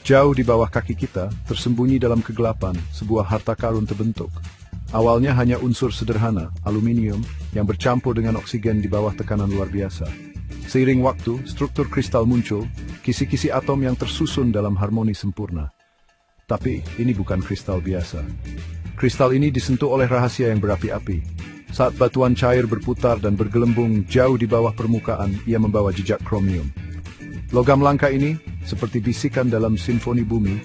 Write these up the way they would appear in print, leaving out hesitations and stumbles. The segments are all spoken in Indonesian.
Jauh di bawah kaki kita, tersembunyi dalam kegelapan, sebuah harta karun terbentuk. Awalnya hanya unsur sederhana, aluminium, yang bercampur dengan oksigen di bawah tekanan luar biasa. Seiring waktu, struktur kristal muncul, kisi-kisi atom yang tersusun dalam harmoni sempurna. Tapi, ini bukan kristal biasa. Kristal ini disentuh oleh rahasia yang berapi-api. Saat batuan cair berputar dan bergelembung jauh di bawah permukaan, ia membawa jejak kromium. Logam langka ini, seperti bisikan dalam simfoni bumi,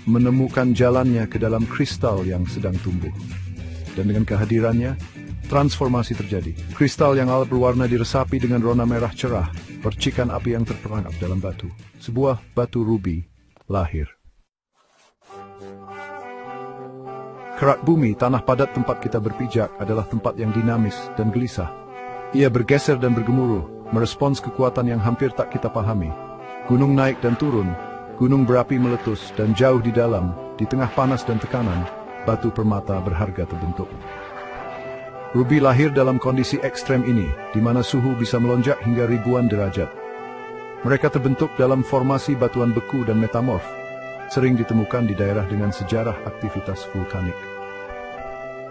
menemukan jalannya ke dalam kristal yang sedang tumbuh. Dan dengan kehadirannya, transformasi terjadi. Kristal yang alat berwarna diresapi dengan rona merah cerah, percikan api yang terperangkap dalam batu. Sebuah batu rubi lahir. Kerak bumi, tanah padat tempat kita berpijak, adalah tempat yang dinamis dan gelisah. Ia bergeser dan bergemuruh, merespons kekuatan yang hampir tak kita pahami. Gunung naik dan turun, gunung berapi meletus, dan jauh di dalam, di tengah panas dan tekanan, batu permata berharga terbentuk. Rubi lahir dalam kondisi ekstrem ini, di mana suhu bisa melonjak hingga ribuan derajat. Mereka terbentuk dalam formasi batuan beku dan metamorf, sering ditemukan di daerah dengan sejarah aktivitas vulkanik.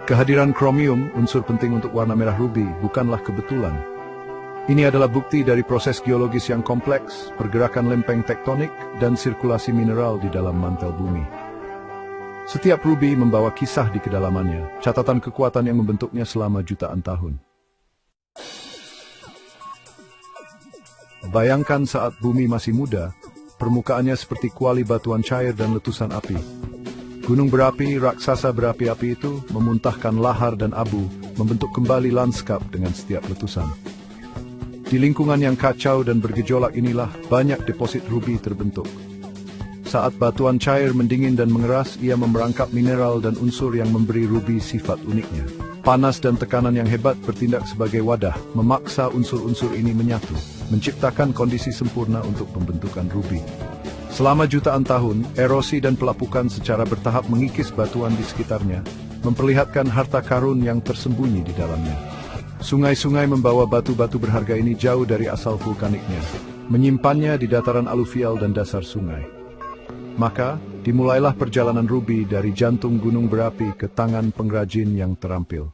Kehadiran kromium, unsur penting untuk warna merah rubi, bukanlah kebetulan. Ini adalah bukti dari proses geologis yang kompleks, pergerakan lempeng tektonik, dan sirkulasi mineral di dalam mantel bumi. Setiap rubi membawa kisah di kedalamannya, catatan kekuatan yang membentuknya selama jutaan tahun. Bayangkan saat bumi masih muda, permukaannya seperti kuali batuan cair dan letusan api. Gunung berapi, raksasa berapi-api itu memuntahkan lahar dan abu, membentuk kembali lanskap dengan setiap letusan. Di lingkungan yang kacau dan bergejolak inilah banyak deposit rubi terbentuk. Saat batuan cair mendingin dan mengeras, ia memerangkap mineral dan unsur yang memberi rubi sifat uniknya. Panas dan tekanan yang hebat bertindak sebagai wadah, memaksa unsur-unsur ini menyatu, menciptakan kondisi sempurna untuk pembentukan rubi. Selama jutaan tahun, erosi dan pelapukan secara bertahap mengikis batuan di sekitarnya, memperlihatkan harta karun yang tersembunyi di dalamnya. Sungai-sungai membawa batu-batu berharga ini jauh dari asal vulkaniknya, menyimpannya di dataran aluvial dan dasar sungai. Maka, dimulailah perjalanan rubi dari jantung gunung berapi ke tangan pengrajin yang terampil.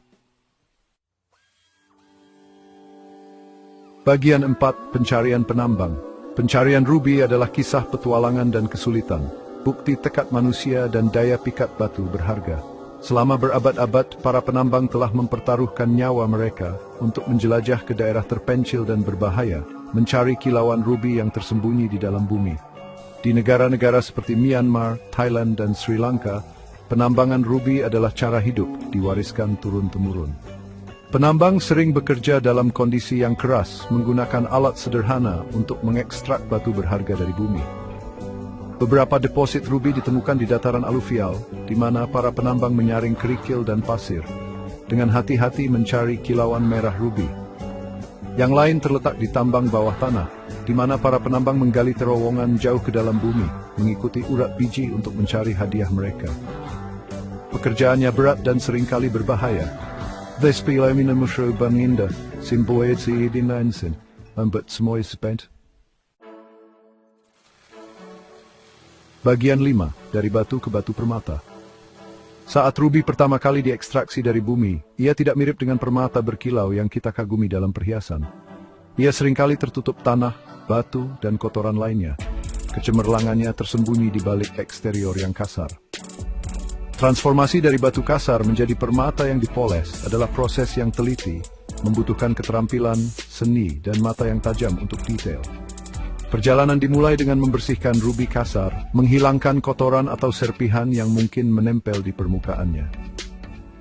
Bagian 4, Pencarian Penambang. Pencarian rubi adalah kisah petualangan dan kesulitan, bukti tekad manusia dan daya pikat batu berharga. Selama berabad-abad, para penambang telah mempertaruhkan nyawa mereka untuk menjelajah ke daerah terpencil dan berbahaya, mencari kilauan rubi yang tersembunyi di dalam bumi. Di negara-negara seperti Myanmar, Thailand, dan Sri Lanka, penambangan rubi adalah cara hidup diwariskan turun-temurun. Penambang sering bekerja dalam kondisi yang keras, menggunakan alat sederhana untuk mengekstrak batu berharga dari bumi. Beberapa deposit rubi ditemukan di dataran aluvial, di mana para penambang menyaring kerikil dan pasir, dengan hati-hati mencari kilauan merah rubi. Yang lain terletak di tambang bawah tanah, di mana para penambang menggali terowongan jauh ke dalam bumi, mengikuti urat biji untuk mencari hadiah mereka. Pekerjaannya berat dan seringkali berbahaya. Despilamina mushro banginda, simboed si idinansin, ambat semoy sepent. Bagian 5, dari batu ke batu permata. Saat rubi pertama kali diekstraksi dari bumi, ia tidak mirip dengan permata berkilau yang kita kagumi dalam perhiasan. Ia seringkali tertutup tanah, batu, dan kotoran lainnya. Kecemerlangannya tersembunyi di balik eksterior yang kasar. Transformasi dari batu kasar menjadi permata yang dipoles adalah proses yang teliti, membutuhkan keterampilan, seni, dan mata yang tajam untuk detail. Perjalanan dimulai dengan membersihkan rubi kasar, menghilangkan kotoran atau serpihan yang mungkin menempel di permukaannya.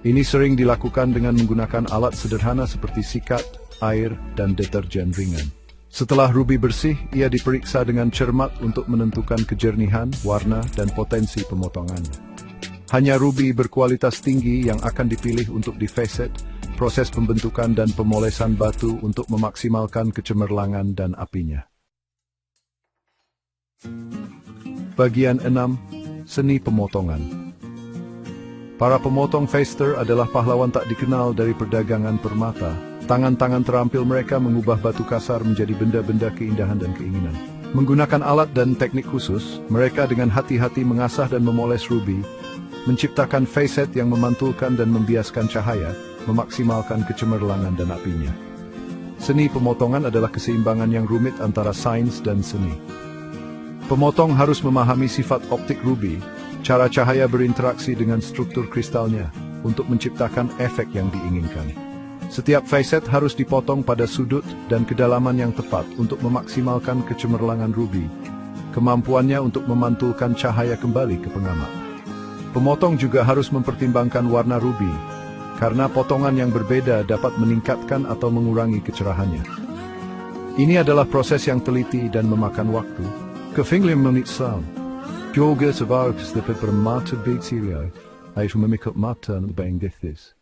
Ini sering dilakukan dengan menggunakan alat sederhana seperti sikat, air, dan deterjen ringan. Setelah rubi bersih, ia diperiksa dengan cermat untuk menentukan kejernihan, warna, dan potensi pemotongan. Hanya rubi berkualitas tinggi yang akan dipilih untuk difacet, proses pembentukan dan pemolesan batu untuk memaksimalkan kecemerlangan dan apinya. Bagian 6, Seni Pemotongan. Para pemotong Phaster adalah pahlawan tak dikenal dari perdagangan permata. Tangan-tangan terampil mereka mengubah batu kasar menjadi benda-benda keindahan dan keinginan. Menggunakan alat dan teknik khusus, mereka dengan hati-hati mengasah dan memoles rubi, menciptakan facet yang memantulkan dan membiaskan cahaya, memaksimalkan kecemerlangan dan apinya. Seni pemotongan adalah keseimbangan yang rumit antara sains dan seni. Pemotong harus memahami sifat optik rubi, cara cahaya berinteraksi dengan struktur kristalnya, untuk menciptakan efek yang diinginkan. Setiap facet harus dipotong pada sudut dan kedalaman yang tepat untuk memaksimalkan kecemerlangan rubi, kemampuannya untuk memantulkan cahaya kembali ke pengamat. Pemotong juga harus mempertimbangkan warna rubi, karena potongan yang berbeda dapat meningkatkan atau mengurangi kecerahannya. Ini adalah proses yang teliti dan memakan waktu. Kevinglim menitsal. Yoga sevargs dapat bermata big siriai, ay memikut mata ng bang dithis.